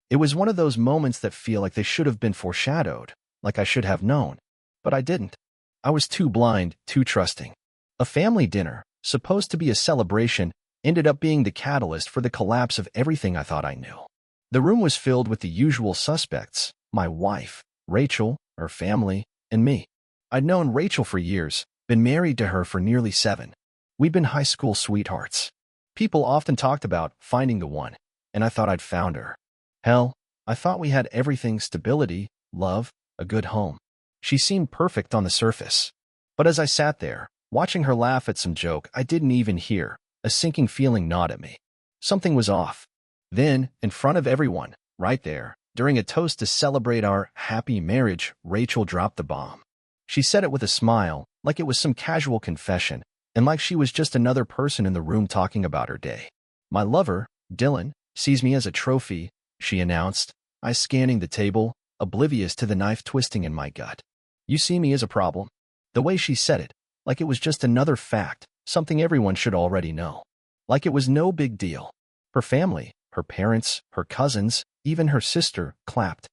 It was one of those moments that feel like they should have been foreshadowed, like I should have known. But I didn't. I was too blind, too trusting. A family dinner, supposed to be a celebration, ended up being the catalyst for the collapse of everything I thought I knew. The room was filled with the usual suspects: my wife, Rachel, her family, and me. I'd known Rachel for years, been married to her for nearly 7. We'd been high school sweethearts. People often talked about finding the one, and I thought I'd found her. Hell, I thought we had everything: stability, love, a good home. She seemed perfect on the surface. But as I sat there, watching her laugh at some joke I didn't even hear, a sinking feeling gnawed at me. Something was off. Then, in front of everyone, right there, during a toast to celebrate our happy marriage, Rachel dropped the bomb. She said it with a smile, like it was some casual confession, and like she was just another person in the room talking about her day. "My lover, Dylan, sees me as a trophy," she announced, eyes scanning the table, oblivious to the knife twisting in my gut. "You see me as a problem?" The way she said it, like it was just another fact, something everyone should already know. Like it was no big deal. Her family, her parents, her cousins, even her sister, clapped,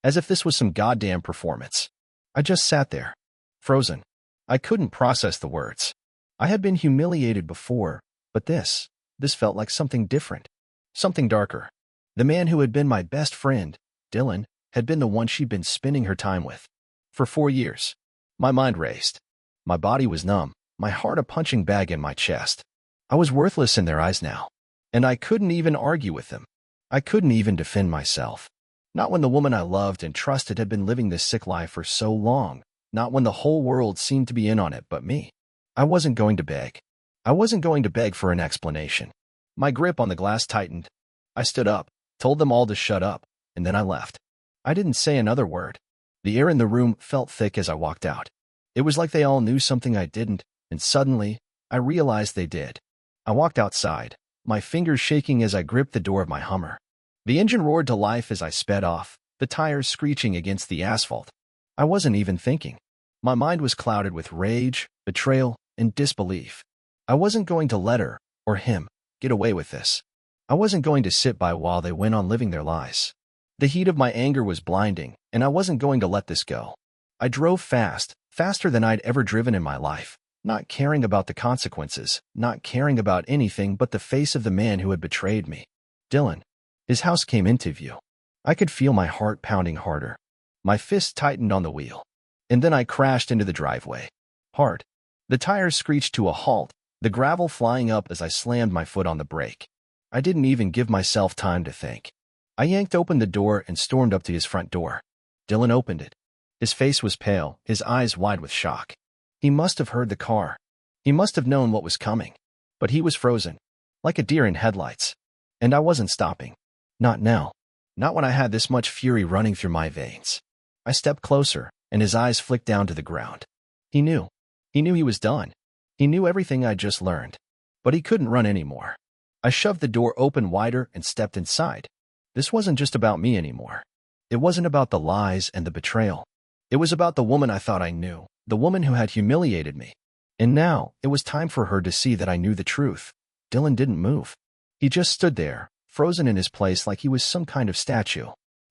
as if this was some goddamn performance. I just sat there, frozen. I couldn't process the words. I had been humiliated before, but this felt like something different, something darker. The man who had been my best friend, Dylan, had been the one she'd been spending her time with. For 4 years. My mind raced. My body was numb, my heart a punching bag in my chest. I was worthless in their eyes now. And I couldn't even argue with them. I couldn't even defend myself. Not when the woman I loved and trusted had been living this sick life for so long. Not when the whole world seemed to be in on it but me. I wasn't going to beg. I wasn't going to beg for an explanation. My grip on the glass tightened. I stood up, told them all to shut up, and then I left. I didn't say another word. The air in the room felt thick as I walked out. It was like they all knew something I didn't, and suddenly, I realized they did. I walked outside, my fingers shaking as I gripped the door of my Hummer. The engine roared to life as I sped off, the tires screeching against the asphalt. I wasn't even thinking. My mind was clouded with rage, betrayal, and disbelief. I wasn't going to let her, or him, get away with this. I wasn't going to sit by while they went on living their lives. The heat of my anger was blinding, and I wasn't going to let this go. I drove fast, faster than I'd ever driven in my life, not caring about the consequences, not caring about anything but the face of the man who had betrayed me. Dylan. His house came into view. I could feel my heart pounding harder. My fist tightened on the wheel. And then I crashed into the driveway. Hard. The tires screeched to a halt, the gravel flying up as I slammed my foot on the brake. I didn't even give myself time to think. I yanked open the door and stormed up to his front door. Dylan opened it. His face was pale, his eyes wide with shock. He must have heard the car. He must have known what was coming. But he was frozen, like a deer in headlights. And I wasn't stopping. Not now. Not when I had this much fury running through my veins. I stepped closer, and his eyes flicked down to the ground. He knew. He knew he was done. He knew everything I'd just learned. But he couldn't run anymore. I shoved the door open wider and stepped inside. This wasn't just about me anymore. It wasn't about the lies and the betrayal. It was about the woman I thought I knew, the woman who had humiliated me. And now, it was time for her to see that I knew the truth. Dylan didn't move. He just stood there, frozen in his place like he was some kind of statue.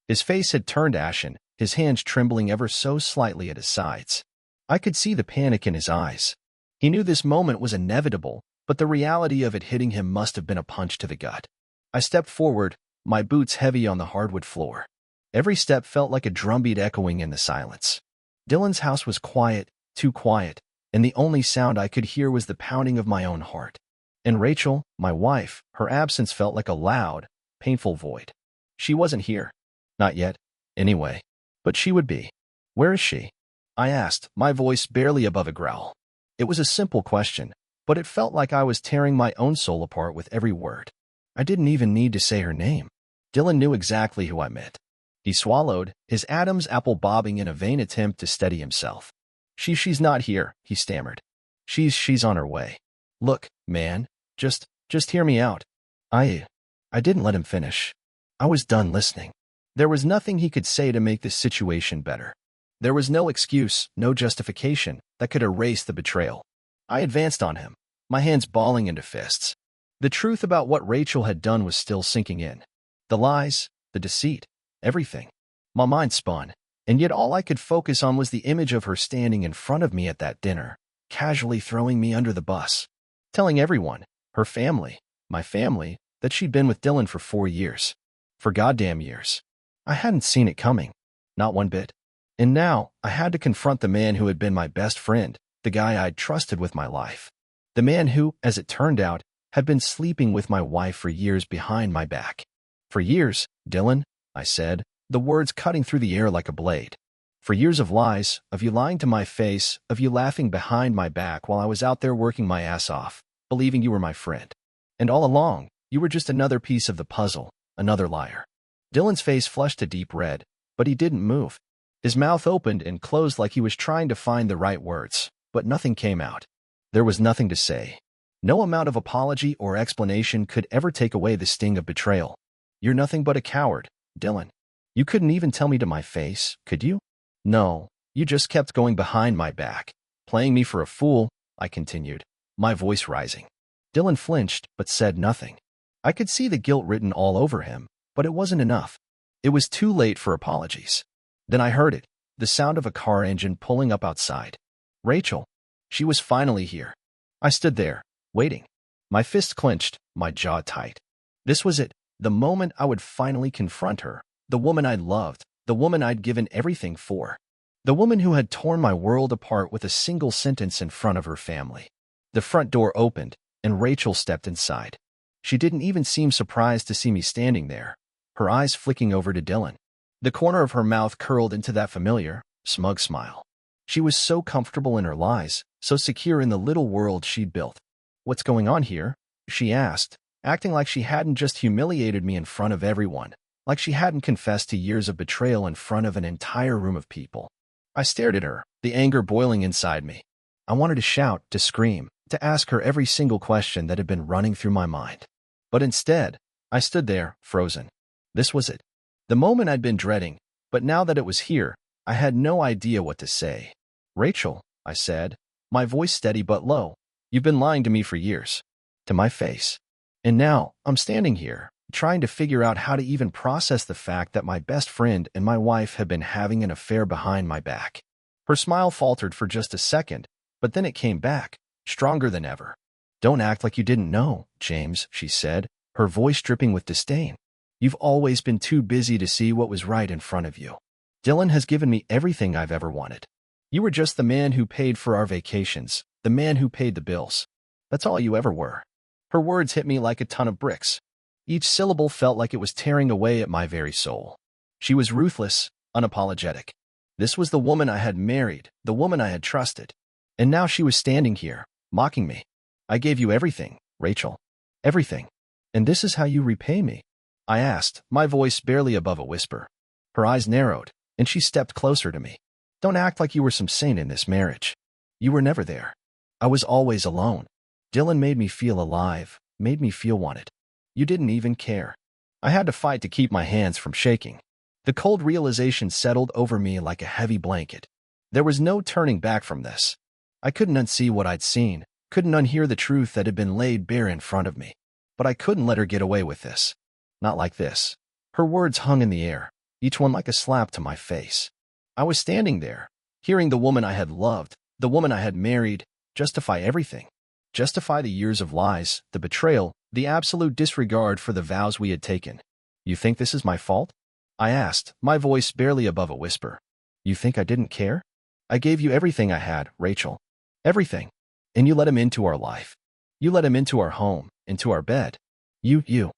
His face had turned ashen, his hands trembling ever so slightly at his sides. I could see the panic in his eyes. He knew this moment was inevitable, but the reality of it hitting him must have been a punch to the gut. I stepped forward, my boots heavy on the hardwood floor. Every step felt like a drumbeat echoing in the silence. Dylan's house was quiet, too quiet, and the only sound I could hear was the pounding of my own heart. And Rachel, my wife, her absence felt like a loud, painful void. She wasn't here. Not yet, anyway. But she would be. Where is she? I asked, my voice barely above a growl. It was a simple question, but it felt like I was tearing my own soul apart with every word. I didn't even need to say her name. Dylan knew exactly who I meant. He swallowed, his Adam's apple bobbing in a vain attempt to steady himself. She's not here, he stammered. She's on her way. Look, man, just hear me out. I didn't let him finish. I was done listening. There was nothing he could say to make this situation better. There was no excuse, no justification that could erase the betrayal. I advanced on him, my hands balling into fists. The truth about what Rachel had done was still sinking in. The lies, the deceit, everything. My mind spun, and yet all I could focus on was the image of her standing in front of me at that dinner, casually throwing me under the bus, telling everyone, her family, my family, that she'd been with Dylan for 4 years. For goddamn years. I hadn't seen it coming. Not one bit. And now, I had to confront the man who had been my best friend, the guy I'd trusted with my life. The man who, as it turned out, had been sleeping with my wife for years behind my back. For years, Dylan, I said, the words cutting through the air like a blade. For years of lies, of you lying to my face, of you laughing behind my back while I was out there working my ass off, believing you were my friend. And all along, you were just another piece of the puzzle, another liar. Dylan's face flushed a deep red, but he didn't move. His mouth opened and closed like he was trying to find the right words, but nothing came out. There was nothing to say. No amount of apology or explanation could ever take away the sting of betrayal. You're nothing but a coward, Dylan. You couldn't even tell me to my face, could you? No, you just kept going behind my back, playing me for a fool, I continued, my voice rising. Dylan flinched, but said nothing. I could see the guilt written all over him, but it wasn't enough. It was too late for apologies. Then I heard it, the sound of a car engine pulling up outside. Rachel. She was finally here. I stood there, waiting. My fist clenched, my jaw tight. This was it, the moment I would finally confront her, the woman I'd loved, the woman I'd given everything for. The woman who had torn my world apart with a single sentence in front of her family. The front door opened, and Rachel stepped inside. She didn't even seem surprised to see me standing there, her eyes flicking over to Dylan. The corner of her mouth curled into that familiar, smug smile. She was so comfortable in her lies, so secure in the little world she'd built. What's going on here? She asked, acting like she hadn't just humiliated me in front of everyone, like she hadn't confessed to years of betrayal in front of an entire room of people. I stared at her, the anger boiling inside me. I wanted to shout, to scream, to ask her every single question that had been running through my mind. But instead, I stood there, frozen. This was it. The moment I'd been dreading, but now that it was here, I had no idea what to say. Rachel, I said, my voice steady but low, you've been lying to me for years. To my face. And now, I'm standing here, trying to figure out how to even process the fact that my best friend and my wife had been having an affair behind my back. Her smile faltered for just a second, but then it came back, stronger than ever. Don't act like you didn't know, James, she said, her voice dripping with disdain. You've always been too busy to see what was right in front of you. Dylan has given me everything I've ever wanted. You were just the man who paid for our vacations, the man who paid the bills. That's all you ever were. Her words hit me like a ton of bricks. Each syllable felt like it was tearing away at my very soul. She was ruthless, unapologetic. This was the woman I had married, the woman I had trusted. And now she was standing here, mocking me. I gave you everything, Rachel. Everything. And this is how you repay me? I asked, my voice barely above a whisper. Her eyes narrowed, and she stepped closer to me. Don't act like you were some saint in this marriage. You were never there. I was always alone. Dylan made me feel alive, made me feel wanted. You didn't even care. I had to fight to keep my hands from shaking. The cold realization settled over me like a heavy blanket. There was no turning back from this. I couldn't unsee what I'd seen, couldn't unhear the truth that had been laid bare in front of me. But I couldn't let her get away with this. Not like this. Her words hung in the air, each one like a slap to my face. I was standing there, hearing the woman I had loved, the woman I had married, justify everything. Justify the years of lies, the betrayal, the absolute disregard for the vows we had taken. You think this is my fault? I asked, my voice barely above a whisper. You think I didn't care? I gave you everything I had, Rachel. Everything. And you let him into our life. You let him into our home, into our bed. You.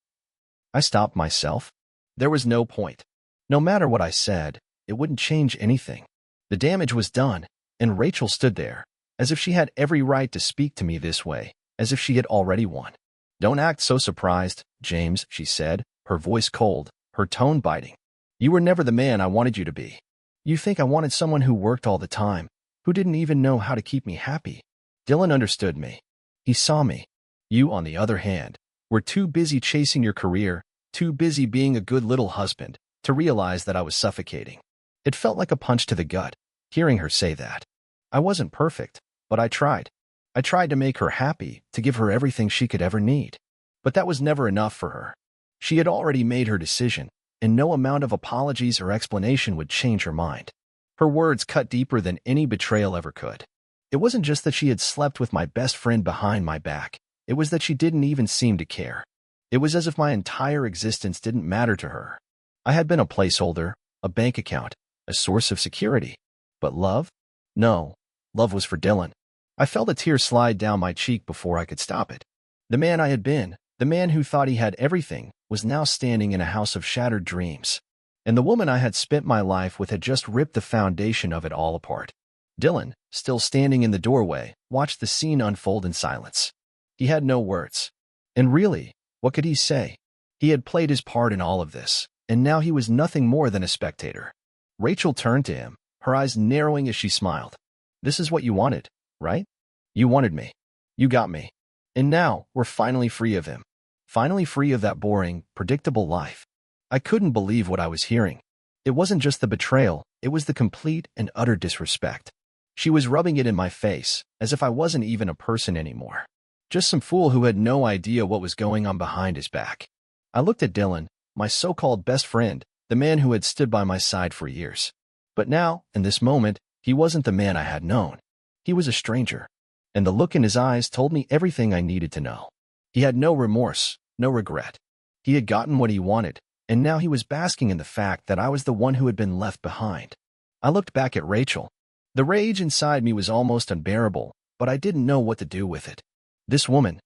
I stopped myself. There was no point. No matter what I said, it wouldn't change anything. The damage was done, and Rachel stood there, as if she had every right to speak to me this way, as if she had already won. Don't act so surprised, James, she said, her voice cold, her tone biting. You were never the man I wanted you to be. You think I wanted someone who worked all the time, who didn't even know how to keep me happy. Dylan understood me. He saw me. You, on the other hand, were too busy chasing your career, too busy being a good little husband, to realize that I was suffocating. It felt like a punch to the gut, hearing her say that. I wasn't perfect, but I tried. I tried to make her happy, to give her everything she could ever need. But that was never enough for her. She had already made her decision, and no amount of apologies or explanation would change her mind. Her words cut deeper than any betrayal ever could. It wasn't just that she had slept with my best friend behind my back. It was that she didn't even seem to care. It was as if my entire existence didn't matter to her. I had been a placeholder, a bank account, a source of security. But love? No. Love was for Dylan. I felt a tear slide down my cheek before I could stop it. The man I had been, the man who thought he had everything, was now standing in a house of shattered dreams. And the woman I had spent my life with had just ripped the foundation of it all apart. Dylan, still standing in the doorway, watched the scene unfold in silence. He had no words. And really, what could he say? He had played his part in all of this, and now he was nothing more than a spectator. Rachel turned to him, her eyes narrowing as she smiled. This is what you wanted, right? You wanted me. You got me. And now, we're finally free of him. Finally free of that boring, predictable life. I couldn't believe what I was hearing. It wasn't just the betrayal, it was the complete and utter disrespect. She was rubbing it in my face, as if I wasn't even a person anymore. Just some fool who had no idea what was going on behind his back. I looked at Dylan, my so-called best friend, the man who had stood by my side for years. But now, in this moment, he wasn't the man I had known. He was a stranger. And the look in his eyes told me everything I needed to know. He had no remorse, no regret. He had gotten what he wanted, and now he was basking in the fact that I was the one who had been left behind. I looked back at Rachel. The rage inside me was almost unbearable, but I didn't know what to do with it. This woman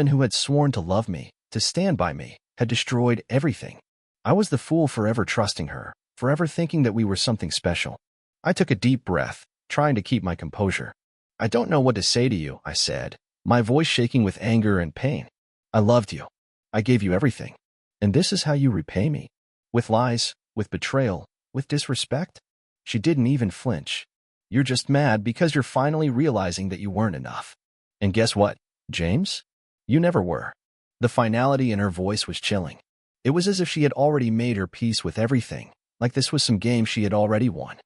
who had sworn to love me, to stand by me, had destroyed everything. I was the fool forever trusting her, forever thinking that we were something special. I took a deep breath, trying to keep my composure. I don't know what to say to you, I said, my voice shaking with anger and pain. I loved you. I gave you everything. And this is how you repay me? With lies, with betrayal, with disrespect? She didn't even flinch. You're just mad because you're finally realizing that you weren't enough. And guess what, James? You never were. The finality in her voice was chilling. It was as if she had already made her peace with everything, like this was some game she had already won.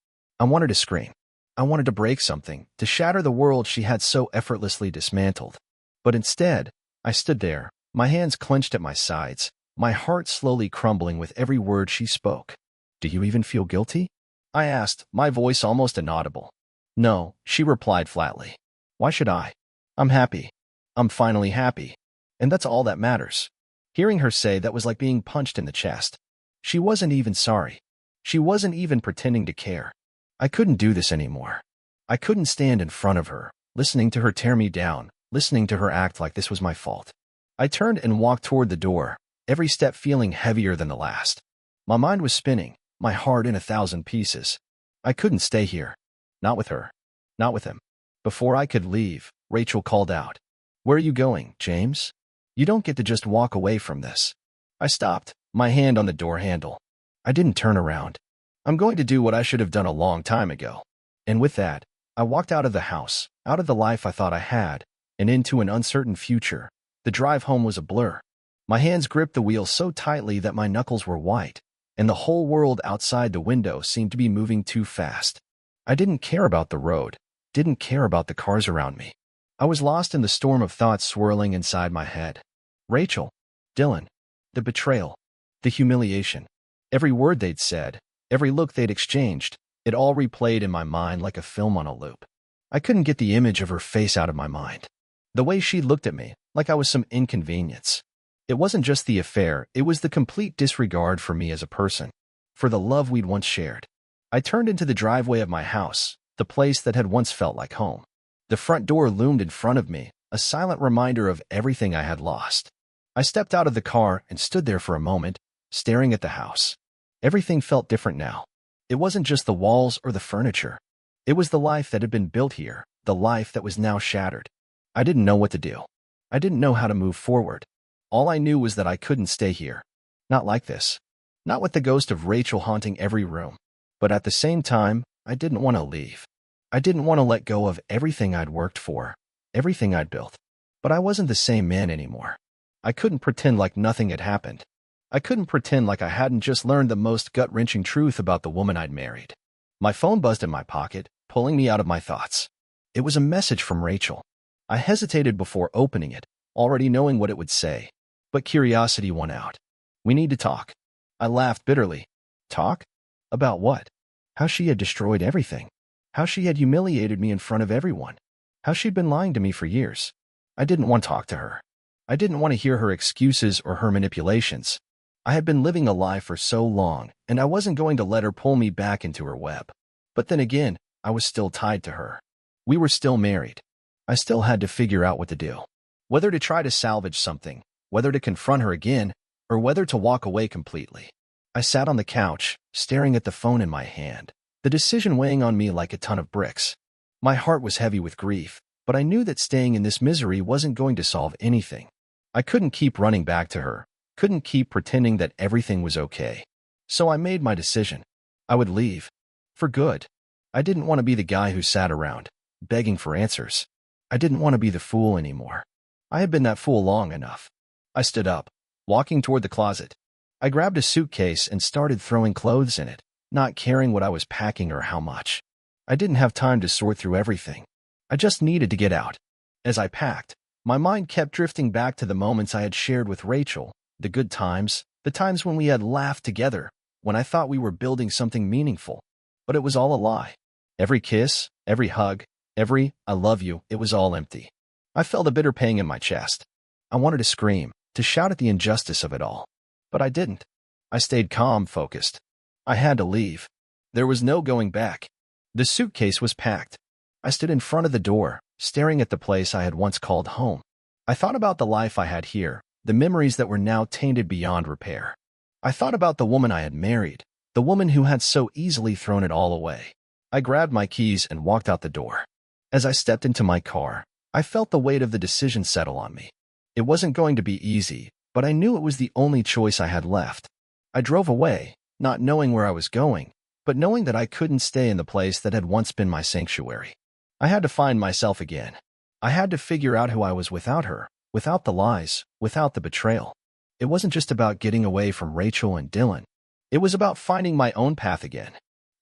I wanted to scream. I wanted to break something, to shatter the world she had so effortlessly dismantled. But instead, I stood there, my hands clenched at my sides, my heart slowly crumbling with every word she spoke. Do you even feel guilty? I asked, my voice almost inaudible. No, she replied flatly. Why should I? I'm happy. I'm finally happy. And that's all that matters. Hearing her say that was like being punched in the chest. She wasn't even sorry. She wasn't even pretending to care. I couldn't do this anymore. I couldn't stand in front of her, listening to her tear me down, listening to her act like this was my fault. I turned and walked toward the door, every step feeling heavier than the last. My mind was spinning, my heart in 1,000 pieces. I couldn't stay here. Not with her. Not with him. Before I could leave, Rachel called out. Where are you going, James? You don't get to just walk away from this. I stopped, my hand on the door handle. I didn't turn around. I'm going to do what I should have done a long time ago. And with that, I walked out of the house, out of the life I thought I had, and into an uncertain future. The drive home was a blur. My hands gripped the wheel so tightly that my knuckles were white, and the whole world outside the window seemed to be moving too fast. I didn't care about the road, didn't care about the cars around me. I was lost in the storm of thoughts swirling inside my head. Rachel, Dylan, the betrayal, the humiliation, every word they'd said, every look they'd exchanged, it all replayed in my mind like a film on a loop. I couldn't get the image of her face out of my mind. The way she looked at me, like I was some inconvenience. It wasn't just the affair, it was the complete disregard for me as a person, for the love we'd once shared. I turned into the driveway of my house, the place that had once felt like home. The front door loomed in front of me, a silent reminder of everything I had lost. I stepped out of the car and stood there for a moment, staring at the house. Everything felt different now. It wasn't just the walls or the furniture. It was the life that had been built here, the life that was now shattered. I didn't know what to do. I didn't know how to move forward. All I knew was that I couldn't stay here. Not like this. Not with the ghost of Rachel haunting every room. But at the same time, I didn't want to leave. I didn't want to let go of everything I'd worked for, everything I'd built. But I wasn't the same man anymore. I couldn't pretend like nothing had happened. I couldn't pretend like I hadn't just learned the most gut-wrenching truth about the woman I'd married. My phone buzzed in my pocket, pulling me out of my thoughts. It was a message from Rachel. I hesitated before opening it, already knowing what it would say. But curiosity won out. We need to talk. I laughed bitterly. Talk? About what? How she had destroyed everything. How she had humiliated me in front of everyone. How she'd been lying to me for years. I didn't want to talk to her. I didn't want to hear her excuses or her manipulations. I had been living a lie for so long, and I wasn't going to let her pull me back into her web. But then again, I was still tied to her. We were still married. I still had to figure out what to do. Whether to try to salvage something, whether to confront her again, or whether to walk away completely. I sat on the couch, staring at the phone in my hand, the decision weighing on me like a ton of bricks. My heart was heavy with grief, but I knew that staying in this misery wasn't going to solve anything. I couldn't keep running back to her, couldn't keep pretending that everything was okay. So I made my decision. I would leave. For good. I didn't want to be the guy who sat around, begging for answers. I didn't want to be the fool anymore. I had been that fool long enough. I stood up, walking toward the closet. I grabbed a suitcase and started throwing clothes in it, not caring what I was packing or how much. I didn't have time to sort through everything. I just needed to get out. As I packed, my mind kept drifting back to the moments I had shared with Rachel, the good times, the times when we had laughed together, when I thought we were building something meaningful. But it was all a lie. Every kiss, every hug, every "I love you," it was all empty. I felt a bitter pang in my chest. I wanted to scream, to shout at the injustice of it all. But I didn't. I stayed calm, focused. I had to leave. There was no going back. The suitcase was packed. I stood in front of the door, staring at the place I had once called home. I thought about the life I had here, the memories that were now tainted beyond repair. I thought about the woman I had married, the woman who had so easily thrown it all away. I grabbed my keys and walked out the door. As I stepped into my car, I felt the weight of the decision settle on me. It wasn't going to be easy, but I knew it was the only choice I had left. I drove away, not knowing where I was going, but knowing that I couldn't stay in the place that had once been my sanctuary. I had to find myself again. I had to figure out who I was without her, without the lies, without the betrayal. It wasn't just about getting away from Rachel and Dylan. It was about finding my own path again.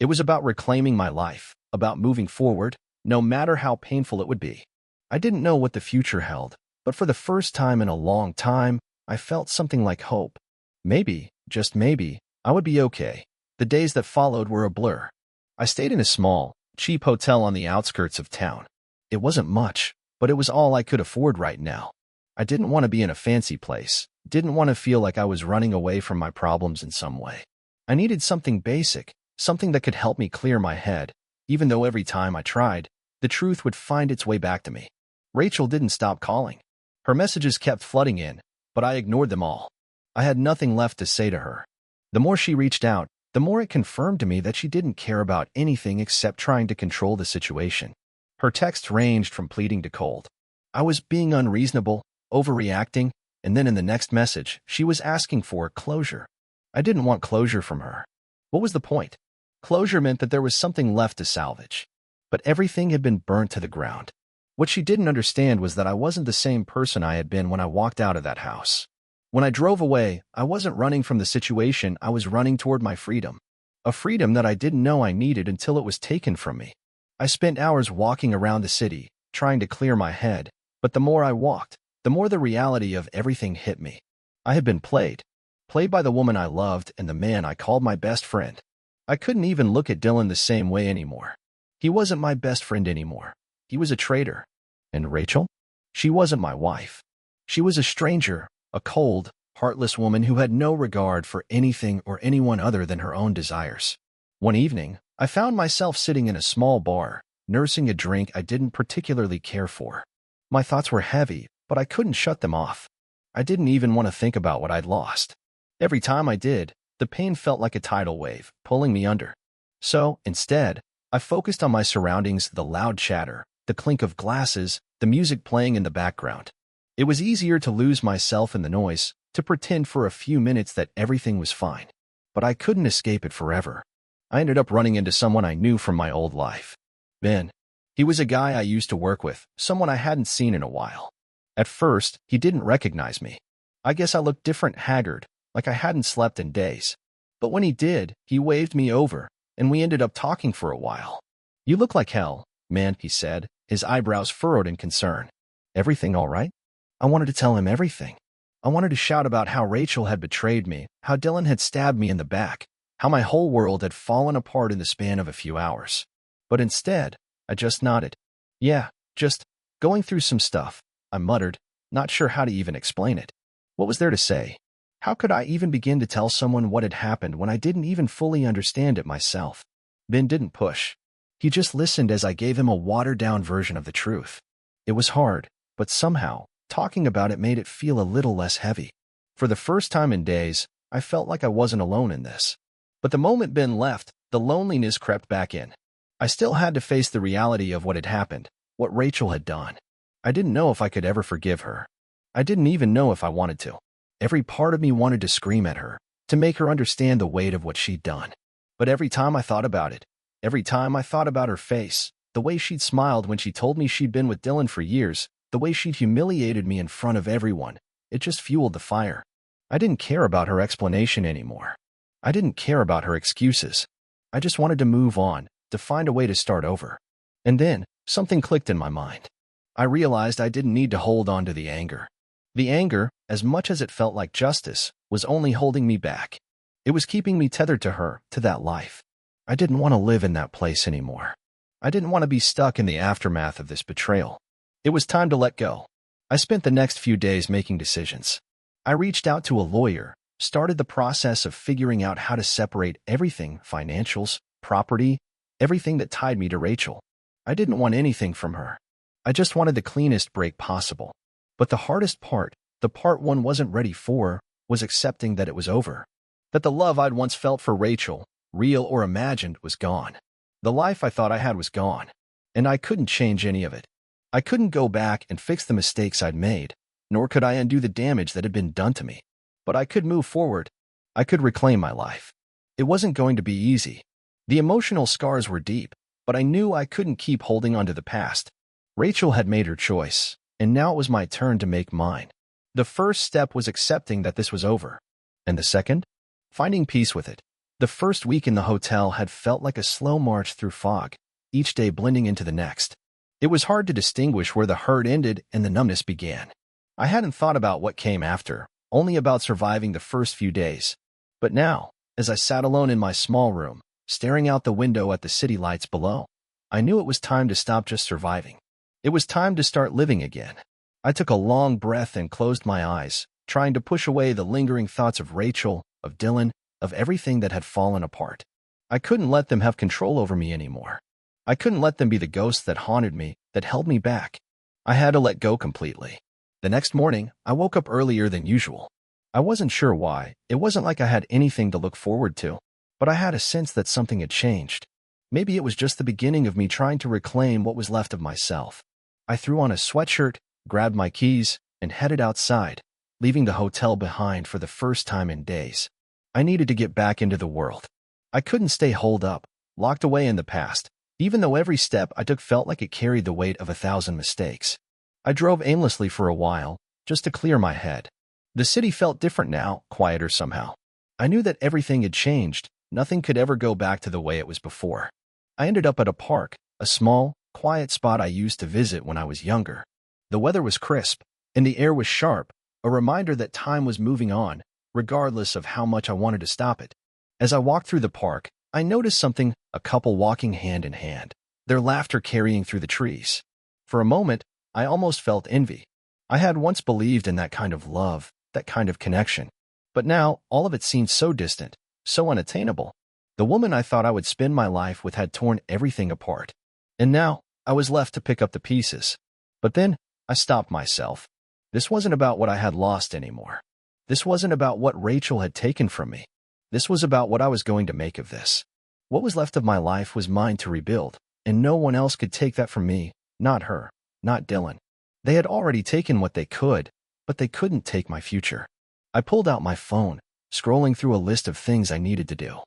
It was about reclaiming my life, about moving forward, no matter how painful it would be. I didn't know what the future held, but for the first time in a long time, I felt something like hope. Maybe, just maybe, I would be okay. The days that followed were a blur. I stayed in a small, cheap hotel on the outskirts of town. It wasn't much, but it was all I could afford right now. I didn't want to be in a fancy place, didn't want to feel like I was running away from my problems in some way. I needed something basic, something that could help me clear my head, even though every time I tried, the truth would find its way back to me. Rachel didn't stop calling. Her messages kept flooding in, but I ignored them all. I had nothing left to say to her. The more she reached out, the more it confirmed to me that she didn't care about anything except trying to control the situation. Her texts ranged from pleading to cold. I was being unreasonable, overreacting, and then in the next message, she was asking for closure. I didn't want closure from her. What was the point? Closure meant that there was something left to salvage. But everything had been burnt to the ground. What she didn't understand was that I wasn't the same person I had been when I walked out of that house. When I drove away, I wasn't running from the situation, I was running toward my freedom. A freedom that I didn't know I needed until it was taken from me. I spent hours walking around the city, trying to clear my head, but the more I walked, the more the reality of everything hit me. I had been played by the woman I loved and the man I called my best friend. I couldn't even look at Dylan the same way anymore. He wasn't my best friend anymore. He was a traitor. And Rachel? She wasn't my wife. She was a stranger, a cold, heartless woman who had no regard for anything or anyone other than her own desires. One evening, I found myself sitting in a small bar, nursing a drink I didn't particularly care for. My thoughts were heavy, but I couldn't shut them off. I didn't even want to think about what I'd lost. Every time I did, the pain felt like a tidal wave, pulling me under. So, instead, I focused on my surroundings, the loud chatter, the clink of glasses, the music playing in the background. It was easier to lose myself in the noise, to pretend for a few minutes that everything was fine. But I couldn't escape it forever. I ended up running into someone I knew from my old life. Ben. He was a guy I used to work with, someone I hadn't seen in a while. At first, he didn't recognize me. I guess I looked different, haggard, like I hadn't slept in days. But when he did, he waved me over, and we ended up talking for a while. "You look like hell, man," he said, his eyebrows furrowed in concern. "Everything all right?" I wanted to tell him everything. I wanted to shout about how Rachel had betrayed me, how Dylan had stabbed me in the back, how my whole world had fallen apart in the span of a few hours. But instead, I just nodded. Yeah, just going through some stuff, I muttered, not sure how to even explain it. What was there to say? How could I even begin to tell someone what had happened when I didn't even fully understand it myself? Ben didn't push. He just listened as I gave him a watered-down version of the truth. It was hard, but somehow, talking about it made it feel a little less heavy. For the first time in days, I felt like I wasn't alone in this. But the moment Ben left, the loneliness crept back in. I still had to face the reality of what had happened, what Rachel had done. I didn't know if I could ever forgive her. I didn't even know if I wanted to. Every part of me wanted to scream at her, to make her understand the weight of what she'd done. But every time I thought about it, every time I thought about her face, the way she'd smiled when she told me she'd been with Dylan for years, the way she'd humiliated me in front of everyone, it just fueled the fire. I didn't care about her explanation anymore. I didn't care about her excuses. I just wanted to move on, to find a way to start over. And then, something clicked in my mind. I realized I didn't need to hold on to the anger. The anger, as much as it felt like justice, was only holding me back. It was keeping me tethered to her, to that life. I didn't want to live in that place anymore. I didn't want to be stuck in the aftermath of this betrayal. It was time to let go. I spent the next few days making decisions. I reached out to a lawyer, started the process of figuring out how to separate everything, financials, property, everything that tied me to Rachel. I didn't want anything from her. I just wanted the cleanest break possible. But the hardest part, the part one wasn't ready for, was accepting that it was over. That the love I'd once felt for Rachel, real or imagined, was gone. The life I thought I had was gone. And I couldn't change any of it. I couldn't go back and fix the mistakes I'd made, nor could I undo the damage that had been done to me. But I could move forward. I could reclaim my life. It wasn't going to be easy. The emotional scars were deep, but I knew I couldn't keep holding on to the past. Rachel had made her choice, and now it was my turn to make mine. The first step was accepting that this was over. And the second? Finding peace with it. The first week in the hotel had felt like a slow march through fog, each day blending into the next. It was hard to distinguish where the hurt ended and the numbness began. I hadn't thought about what came after, only about surviving the first few days. But now, as I sat alone in my small room, staring out the window at the city lights below, I knew it was time to stop just surviving. It was time to start living again. I took a long breath and closed my eyes, trying to push away the lingering thoughts of Rachel, of Dylan, of everything that had fallen apart. I couldn't let them have control over me anymore. I couldn't let them be the ghosts that haunted me, that held me back. I had to let go completely. The next morning, I woke up earlier than usual. I wasn't sure why. It wasn't like I had anything to look forward to, but I had a sense that something had changed. Maybe it was just the beginning of me trying to reclaim what was left of myself. I threw on a sweatshirt, grabbed my keys, and headed outside, leaving the hotel behind for the first time in days. I needed to get back into the world. I couldn't stay holed up, locked away in the past, even though every step I took felt like it carried the weight of 1,000 mistakes. I drove aimlessly for a while, just to clear my head. The city felt different now, quieter somehow. I knew that everything had changed. Nothing could ever go back to the way it was before. I ended up at a park, a small, quiet spot I used to visit when I was younger. The weather was crisp, and the air was sharp, a reminder that time was moving on, regardless of how much I wanted to stop it. As I walked through the park, I noticed something, a couple walking hand in hand, their laughter carrying through the trees. For a moment, I almost felt envy. I had once believed in that kind of love, that kind of connection. But now, all of it seemed so distant, so unattainable. The woman I thought I would spend my life with had torn everything apart. And now, I was left to pick up the pieces. But then, I stopped myself. This wasn't about what I had lost anymore. This wasn't about what Rachel had taken from me. This was about what I was going to make of this. What was left of my life was mine to rebuild, and no one else could take that from me, not her, not Dylan. They had already taken what they could, but they couldn't take my future. I pulled out my phone, scrolling through a list of things I needed to do.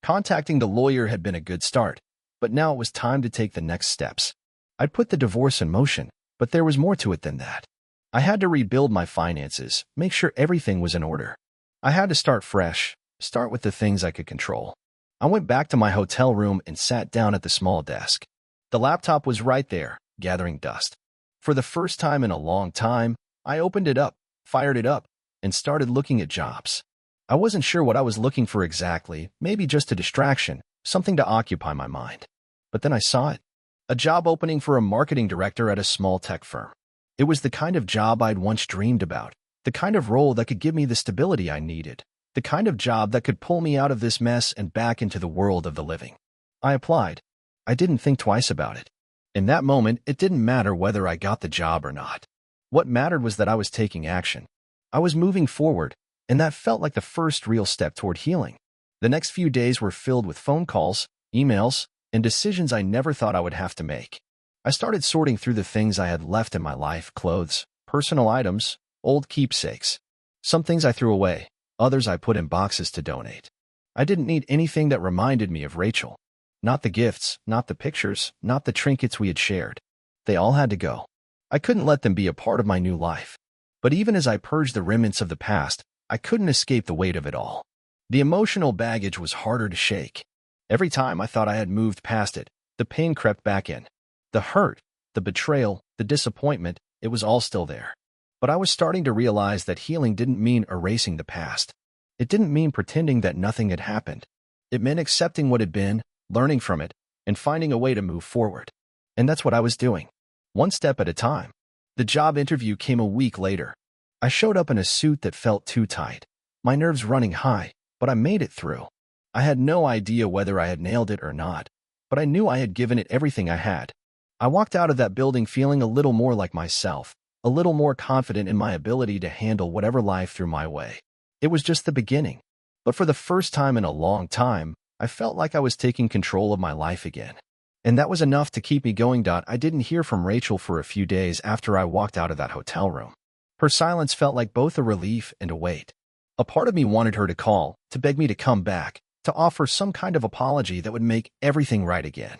Contacting the lawyer had been a good start, but now it was time to take the next steps. I'd put the divorce in motion, but there was more to it than that. I had to rebuild my finances, make sure everything was in order. I had to start fresh, start with the things I could control. I went back to my hotel room and sat down at the small desk. The laptop was right there, gathering dust. For the first time in a long time, I opened it up, fired it up, and started looking at jobs. I wasn't sure what I was looking for exactly, maybe just a distraction, something to occupy my mind. But then I saw it. A job opening for a marketing director at a small tech firm. It was the kind of job I'd once dreamed about, the kind of role that could give me the stability I needed, the kind of job that could pull me out of this mess and back into the world of the living. I applied. I didn't think twice about it. In that moment, it didn't matter whether I got the job or not. What mattered was that I was taking action. I was moving forward, and that felt like the first real step toward healing. The next few days were filled with phone calls, emails, and decisions I never thought I would have to make. I started sorting through the things I had left in my life: clothes, personal items, old keepsakes. Some things I threw away, others I put in boxes to donate. I didn't need anything that reminded me of Rachel. Not the gifts, not the pictures, not the trinkets we had shared. They all had to go. I couldn't let them be a part of my new life. But even as I purged the remnants of the past, I couldn't escape the weight of it all. The emotional baggage was harder to shake. Every time I thought I had moved past it, the pain crept back in. The hurt, the betrayal, the disappointment, it was all still there. But I was starting to realize that healing didn't mean erasing the past. It didn't mean pretending that nothing had happened. It meant accepting what had been, learning from it, and finding a way to move forward. And that's what I was doing, one step at a time. The job interview came a week later. I showed up in a suit that felt too tight, my nerves running high, but I made it through. I had no idea whether I had nailed it or not, but I knew I had given it everything I had. I walked out of that building feeling a little more like myself, a little more confident in my ability to handle whatever life threw my way. It was just the beginning. But for the first time in a long time, I felt like I was taking control of my life again. And that was enough to keep me going. I didn't hear from Rachel for a few days after I walked out of that hotel room. Her silence felt like both a relief and a weight. A part of me wanted her to call, to beg me to come back, to offer some kind of apology that would make everything right again.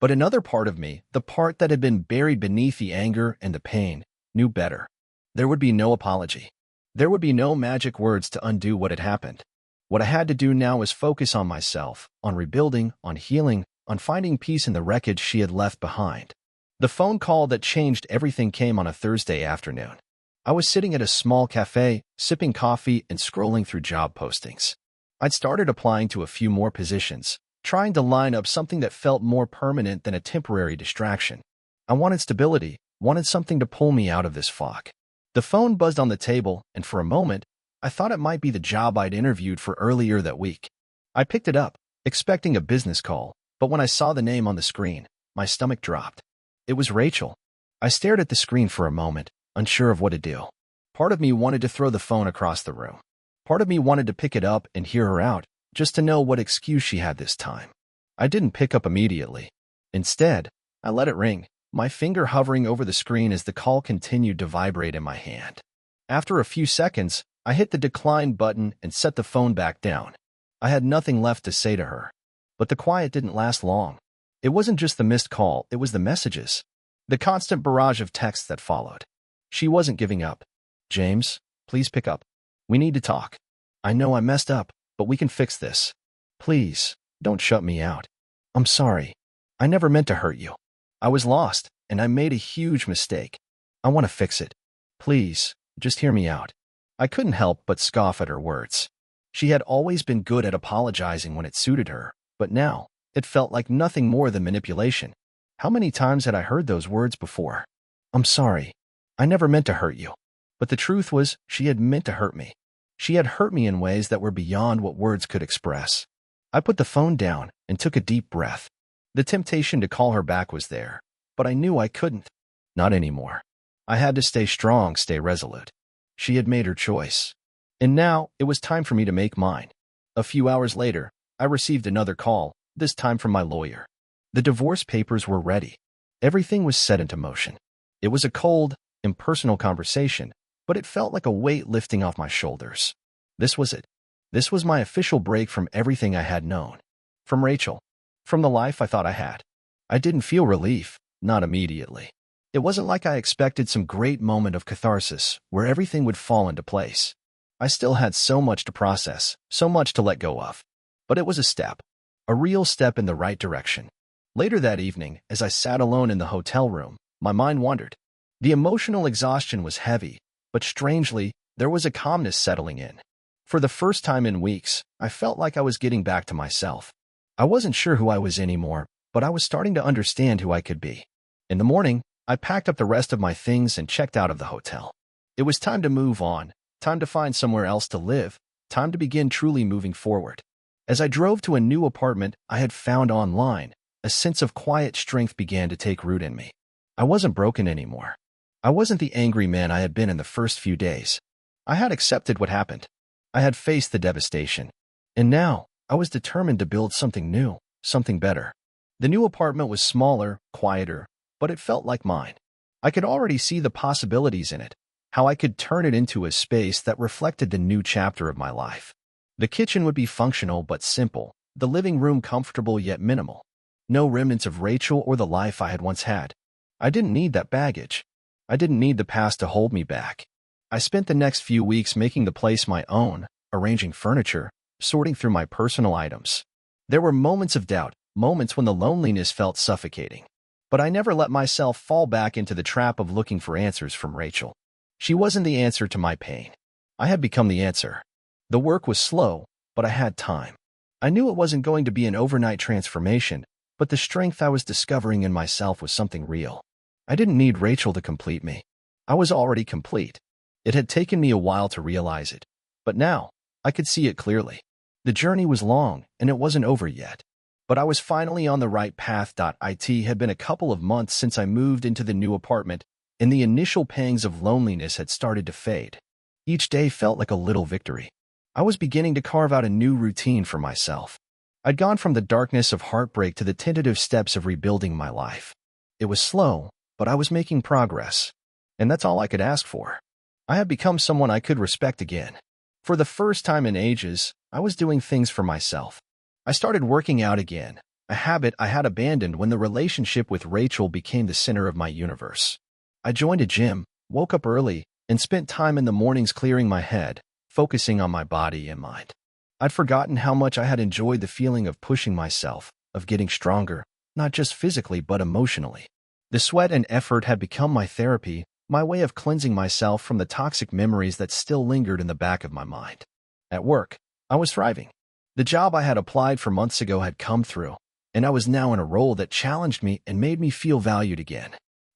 But another part of me, the part that had been buried beneath the anger and the pain, knew better. There would be no apology. There would be no magic words to undo what had happened. What I had to do now was focus on myself, on rebuilding, on healing, on finding peace in the wreckage she had left behind. The phone call that changed everything came on a Thursday afternoon. I was sitting at a small cafe, sipping coffee and scrolling through job postings. I'd started applying to a few more positions, trying to line up something that felt more permanent than a temporary distraction. I wanted stability, wanted something to pull me out of this fog. The phone buzzed on the table, and for a moment, I thought it might be the job I'd interviewed for earlier that week. I picked it up, expecting a business call, but when I saw the name on the screen, my stomach dropped. It was Rachel. I stared at the screen for a moment, unsure of what to do. Part of me wanted to throw the phone across the room. Part of me wanted to pick it up and hear her out, just to know what excuse she had this time. I didn't pick up immediately. Instead, I let it ring, my finger hovering over the screen as the call continued to vibrate in my hand. After a few seconds, I hit the decline button and set the phone back down. I had nothing left to say to her. But the quiet didn't last long. It wasn't just the missed call, it was the messages. The constant barrage of texts that followed. She wasn't giving up. "James, please pick up. We need to talk. I know I messed up, but we can fix this. Please, don't shut me out. I'm sorry. I never meant to hurt you. I was lost, and I made a huge mistake. I want to fix it. Please, just hear me out." I couldn't help but scoff at her words. She had always been good at apologizing when it suited her, but now, it felt like nothing more than manipulation. How many times had I heard those words before? "I'm sorry. I never meant to hurt you." But the truth was, she had meant to hurt me. She had hurt me in ways that were beyond what words could express. I put the phone down and took a deep breath. The temptation to call her back was there, but I knew I couldn't. Not anymore. I had to stay strong, stay resolute. She had made her choice. And now, it was time for me to make mine. A few hours later, I received another call, this time from my lawyer. The divorce papers were ready. Everything was set into motion. It was a cold, impersonal conversation, but it felt like a weight lifting off my shoulders. This was it. This was my official break from everything I had known. From Rachel. From the life I thought I had. I didn't feel relief, not immediately. It wasn't like I expected some great moment of catharsis where everything would fall into place. I still had so much to process, so much to let go of. But it was a step. A real step in the right direction. Later that evening, as I sat alone in the hotel room, my mind wandered. The emotional exhaustion was heavy, but strangely, There was a calmness settling in. For the first time in weeks, I felt like I was getting back to myself. I wasn't sure who I was anymore, but I was starting to understand who I could be. In the morning, I packed up the rest of my things and checked out of the hotel. It was time to move on, time to find somewhere else to live, time to begin truly moving forward. As I drove to a new apartment I had found online, a sense of quiet strength began to take root in me. I wasn't broken anymore. I wasn't the angry man I had been in the first few days. I had accepted what happened. I had faced the devastation. And now, I was determined to build something new, something better. The new apartment was smaller, quieter, but it felt like mine. I could already see the possibilities in it, how I could turn it into a space that reflected the new chapter of my life. The kitchen would be functional but simple, the living room comfortable yet minimal. No remnants of Rachel or the life I had once had. I didn't need that baggage. I didn't need the past to hold me back. I spent the next few weeks making the place my own, arranging furniture, sorting through my personal items. There were moments of doubt, moments when the loneliness felt suffocating. But I never let myself fall back into the trap of looking for answers from Rachel. She wasn't the answer to my pain. I had become the answer. The work was slow, but I had time. I knew it wasn't going to be an overnight transformation, but the strength I was discovering in myself was something real. I didn't need Rachel to complete me. I was already complete. It had taken me a while to realize it, but now I could see it clearly. The journey was long, and it wasn't over yet. But I was finally on the right path. It had been a couple of months since I moved into the new apartment, and the initial pangs of loneliness had started to fade. Each day felt like a little victory. I was beginning to carve out a new routine for myself. I'd gone from the darkness of heartbreak to the tentative steps of rebuilding my life. It was slow, but I was making progress. And that's all I could ask for. I had become someone I could respect again. For the first time in ages, I was doing things for myself. I started working out again, a habit I had abandoned when the relationship with Rachel became the center of my universe. I joined a gym, woke up early, and spent time in the mornings clearing my head, focusing on my body and mind. I'd forgotten how much I had enjoyed the feeling of pushing myself, of getting stronger, not just physically but emotionally. The sweat and effort had become my therapy, my way of cleansing myself from the toxic memories that still lingered in the back of my mind. At work, I was thriving. The job I had applied for months ago had come through, and I was now in a role that challenged me and made me feel valued again.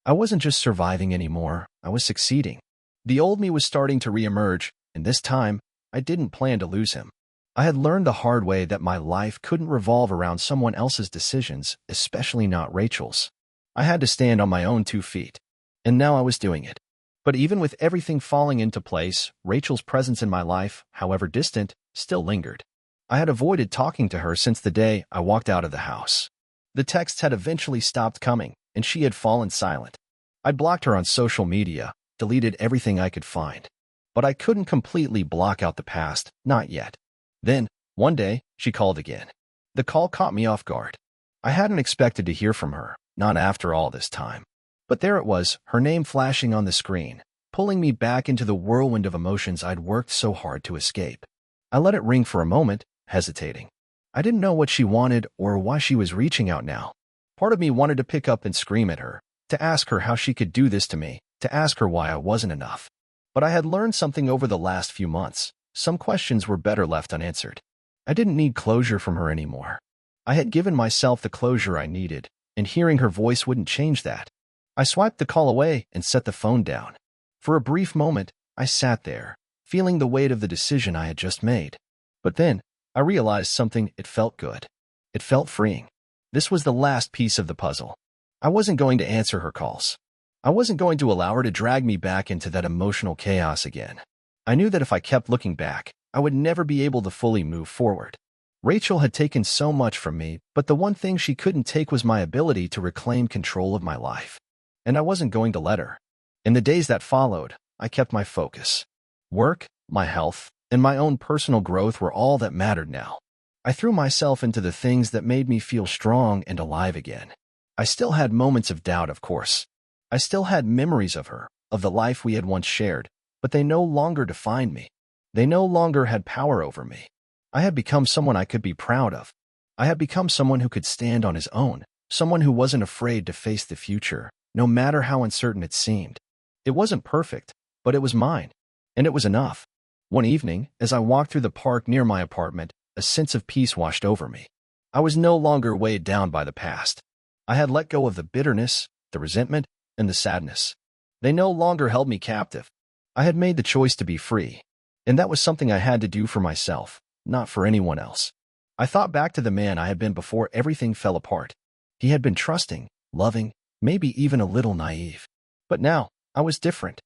I wasn't just surviving anymore, I was succeeding. The old me was starting to reemerge, and this time, I didn't plan to lose him. I had learned the hard way that my life couldn't revolve around someone else's decisions, especially not Rachel's. I had to stand on my own 2 feet. And now I was doing it. But even with everything falling into place, Rachel's presence in my life, however distant, still lingered. I had avoided talking to her since the day I walked out of the house. The texts had eventually stopped coming, and she had fallen silent. I'd blocked her on social media, deleted everything I could find. But I couldn't completely block out the past, not yet. Then, one day, she called again. The call caught me off guard. I hadn't expected to hear from her, not after all this time. But there it was, her name flashing on the screen, pulling me back into the whirlwind of emotions I'd worked so hard to escape. I let it ring for a moment, hesitating. I didn't know what she wanted or why she was reaching out now. Part of me wanted to pick up and scream at her, to ask her how she could do this to me, to ask her why I wasn't enough. But I had learned something over the last few months. Some questions were better left unanswered. I didn't need closure from her anymore. I had given myself the closure I needed, and hearing her voice wouldn't change that. I swiped the call away and set the phone down. For a brief moment, I sat there, feeling the weight of the decision I had just made. But then, I realized something. It felt good. It felt freeing. This was the last piece of the puzzle. I wasn't going to answer her calls. I wasn't going to allow her to drag me back into that emotional chaos again. I knew that if I kept looking back, I would never be able to fully move forward. Rachel had taken so much from me, but the one thing she couldn't take was my ability to reclaim control of my life. And I wasn't going to let her. In the days that followed, I kept my focus. Work, my health, and my own personal growth were all that mattered now. I threw myself into the things that made me feel strong and alive again. I still had moments of doubt, of course. I still had memories of her, of the life we had once shared, but they no longer defined me. They no longer had power over me. I had become someone I could be proud of. I had become someone who could stand on his own, someone who wasn't afraid to face the future, no matter how uncertain it seemed. It wasn't perfect, but it was mine. And it was enough. One evening, as I walked through the park near my apartment, a sense of peace washed over me. I was no longer weighed down by the past. I had let go of the bitterness, the resentment, and the sadness. They no longer held me captive. I had made the choice to be free, and that was something I had to do for myself, not for anyone else. I thought back to the man I had been before everything fell apart. He had been trusting, loving, maybe even a little naive. But now, I was different.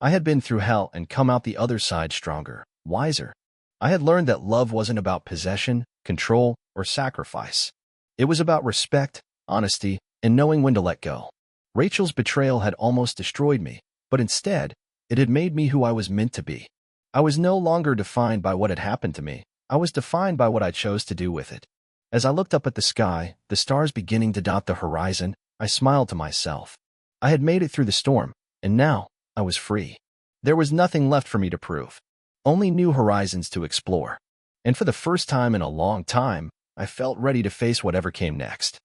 I had been through hell and come out the other side stronger, wiser. I had learned that love wasn't about possession, control, or sacrifice. It was about respect, honesty, and knowing when to let go. Rachel's betrayal had almost destroyed me, but instead, it had made me who I was meant to be. I was no longer defined by what had happened to me. I was defined by what I chose to do with it. As I looked up at the sky, the stars beginning to dot the horizon, I smiled to myself. I had made it through the storm, and now I was free. There was nothing left for me to prove, only new horizons to explore. And for the first time in a long time, I felt ready to face whatever came next.